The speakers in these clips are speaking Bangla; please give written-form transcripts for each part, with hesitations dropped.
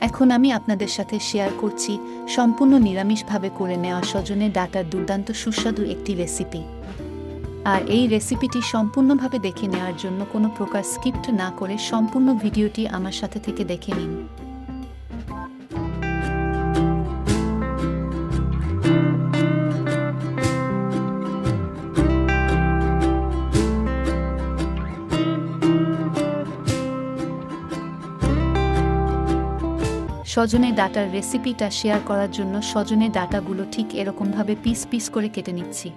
এখন আমি আপনাদের সাথে শেয়ার করছি সম্পূর্ণ নিরামিষভাবে করে নেওয়া সজনে ডাঁটার দুর্দান্ত সুস্বাদু একটি রেসিপি। আর এই রেসিপিটি সম্পূর্ণভাবে দেখে নেওয়ার জন্য কোনো প্রকার স্কিপ্ট না করে সম্পূর্ণ ভিডিওটি আমার সাথে থেকে দেখে নিন। সজনে ডাঁটার রেসিপিটা শেয়ার করার জন্য সজনে ডাঁটাগুলো ঠিক এরকমভাবে পিস পিস করে কেটে নিচ্ছি।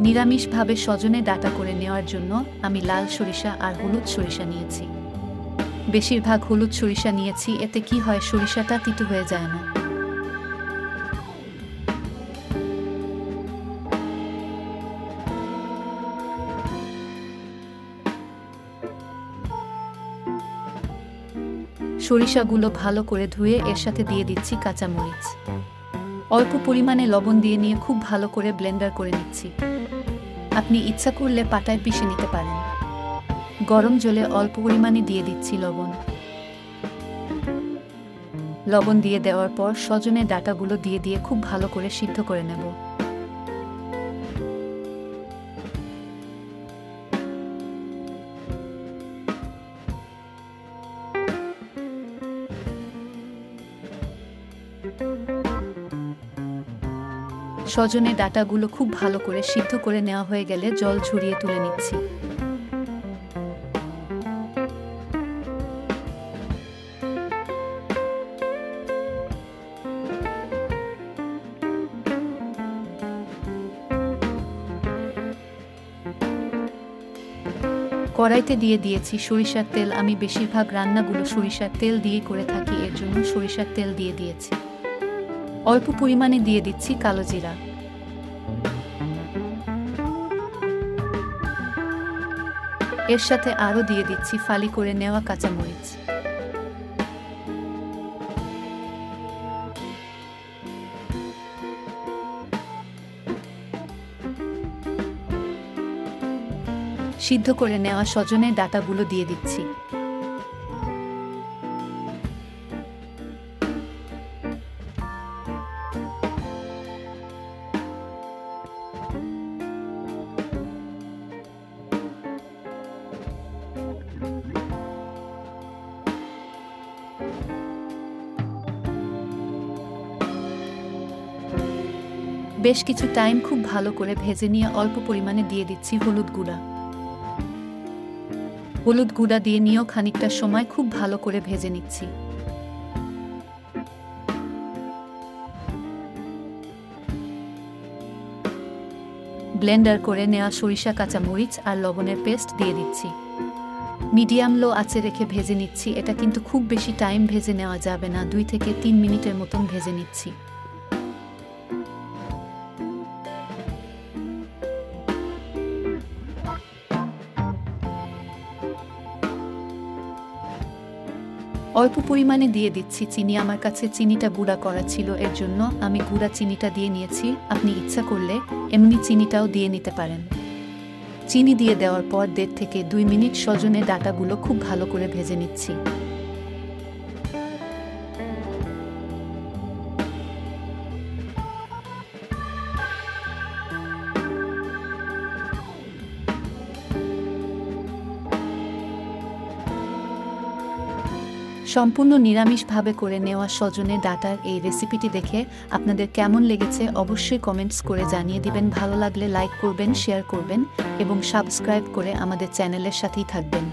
নিরামিষভাবে সজনে ডাঁটা করে নেওয়ার জন্য আমি লাল সরিষা আর হলুদ সরিষা নিয়েছি। বেশিরভাগ হলুদ সরিষা নিয়েছি, এতে কি হয় সরিষাটা তিতো হয়ে যায় না। সরিষাগুলো ভালো করে ধুয়ে এর সাথে দিয়ে দিচ্ছি কাঁচামরিচ। অল্প পরিমাণে লবণ দিয়ে নিয়ে খুব ভালো করে ব্লেন্ডার করে নিচ্ছি। আপনি ইচ্ছা করলে পাটায় পিষে নিতে পারেন। গরম জলে অল্প পরিমাণে দিয়ে দিচ্ছি লবণ। লবণ দিয়ে দেওয়ার পর সজনে ডাঁটাগুলো দিয়ে খুব ভালো করে সিদ্ধ করে নেব। সজনে ডাঁটাগুলো খুব ভালো করে সিদ্ধ করে নেওয়া হয়ে গেলে জল ঝরিয়ে তুলে নিচ্ছি। কড়াইতে দিয়ে দিয়েছি সরিষার তেল। আমি বেশিরভাগ রান্নাগুলো সরিষার তেল দিয়ে করে থাকি, এর জন্য সরিষার তেল দিয়ে দিয়েছি। অল্প পরিমাণে দিয়ে দিচ্ছি কালো জিরা। এর সাথে আরও দিয়ে দিচ্ছি ফালি করে নেওয়া কাঁচামরিচ। সিদ্ধ করে নেওয়া সজনে ডাঁটাগুলো দিয়ে দিচ্ছি। বেশ কিছু টাইম খুব ভালো করে ভেজে নিয়ে অল্প পরিমাণে দিয়ে দিচ্ছি হলুদ গুঁড়া। হলুদ গুঁড়া দিয়ে নিয়েও খানিকটা সময় খুব ভালো করে ভেজে নিচ্ছি। ব্লেন্ডার করে নেওয়া সরিষা, কাঁচামরিচ আর লবণের পেস্ট দিয়ে দিচ্ছি। মিডিয়াম লো আঁচে রেখে ভেজে নিচ্ছি। এটা কিন্তু খুব বেশি টাইম ভেজে নেওয়া যাবে না, 2 থেকে 3 মিনিটের মতন ভেজে নিচ্ছি। অল্প পরিমাণে দিয়ে দিচ্ছি চিনি। আমার কাছে চিনিটা গুঁড়া করা ছিল, এর জন্য আমি গুঁড়া চিনিটা দিয়ে নিয়েছি। আপনি ইচ্ছা করলে এমনি চিনিটাও দিয়ে নিতে পারেন। চিনি দিয়ে দেওয়ার পর 1.5 থেকে 2 মিনিট সজনে ডাঁটাগুলো খুব ভালো করে ভেজে নিচ্ছি। সম্পূর্ণ নিরামিষভাবে করে নেওয়া সজনে ডাঁটার এই রেসিপিটি দেখে আপনাদের কেমন লেগেছে অবশ্যই কমেন্টস করে জানিয়ে দিবেন। ভালো লাগলে লাইক করবেন, শেয়ার করবেন এবং সাবস্ক্রাইব করে আমাদের চ্যানেলের সাথেই থাকবেন।